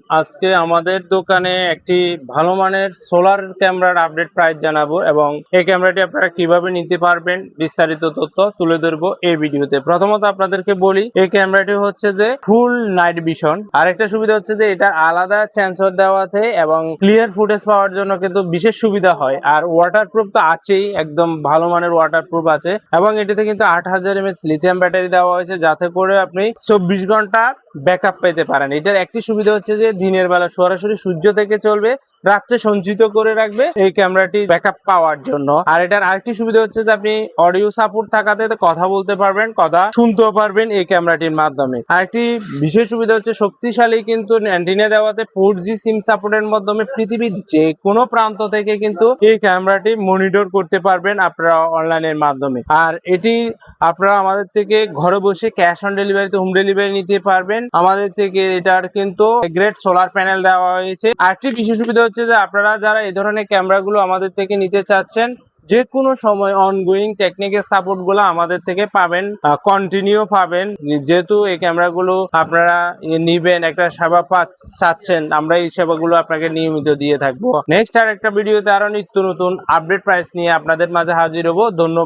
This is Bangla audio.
আজকে আমাদের দোকানে একটি ভালো মানের সোলার ক্যামেরার আপডেট প্রাইস জানাবো এবং এই ক্যামেরাটি আপনারা কিভাবে নিতে পারবেন বিস্তারিত তথ্য তুলে ধরবো এই ভিডিওতে। প্রথমত আপনাদেরকে বলি, এই ক্যামেরাটি হচ্ছে যে ফুল নাইট ভিশন। আরেকটা সুবিধা হচ্ছে যে এটা আলাদা সেন্সর দেওয়া আছে এবং ক্লিয়ার ফুটেজ পাওয়ার জন্য কিন্তু বিশেষ সুবিধা হয়। আর ওয়াটারপ্রুফ তো আছেই, একদম ভালো মানের ওয়াটারপ্রুফ আছে এবং এটিতে কিন্তু 8000 mAh লিথিয়াম ব্যাটারি দেওয়া হয়েছে, যাতে করে আপনি 24 ঘন্টা ব্যাকআপ পেতে পারেন। এটার একটি সুবিধা হচ্ছে যে দিনের বেলা সরাসরি সূর্য থেকে চলবে, রাত্রে সঞ্চিত করে রাখবে এই ক্যামেরাটি ব্যাকআপ পাওয়ার জন্য। আর এটার আরেকটি সুবিধা হচ্ছে যে আপনি অডিও সাপোর্ট থাকাতে কথা বলতে পারবেন, কথা শুনতেও পারবেন এই ক্যামেরাটির মাধ্যমে। আরেকটি বিশেষ সুবিধা হচ্ছে শক্তিশালী কিন্তু অ্যান্টেনা দেওয়াতে 4G সিম সাপোর্টের মাধ্যমে পৃথিবীর যে কোনো প্রান্ত থেকে কিন্তু এই ক্যামেরাটি মনিটর করতে পারবেন আপনারা অনলাইনের মাধ্যমে। আর এটি আপনারা আমাদের থেকে ঘরে বসে ক্যাশ অন ডেলিভারিতে হোম ডেলিভারি নিতে পারবেন আমাদের থেকে। এটার কিন্তু গ্রেট সোলার প্যানেল দেওয়া হয়েছে। আরেকটি বিশেষ সুবিধা হচ্ছে যে আপনারা যারা এই ধরনের ক্যামেরাগুলো আমাদের থেকে নিতে চাচ্ছেন, যে কোনো সময় অনগোয়িং টেকনিক্যাল সাপোর্ট গুলো আমাদের থেকে পাবেন, কন্টিনিউ পাবেন। যেহেতু এই ক্যামেরাগুলো আপনারা নিবেন, একটা সেবা চাচ্ছেন, আমরা এই সেবাগুলো আপনাকে নিয়মিত দিয়ে থাকবো। নেক্সট আর একটা ভিডিওতে আরো নিত্য নতুন আপডেট প্রাইস নিয়ে আপনাদের মাঝে হাজির হবো। ধন্যবাদ।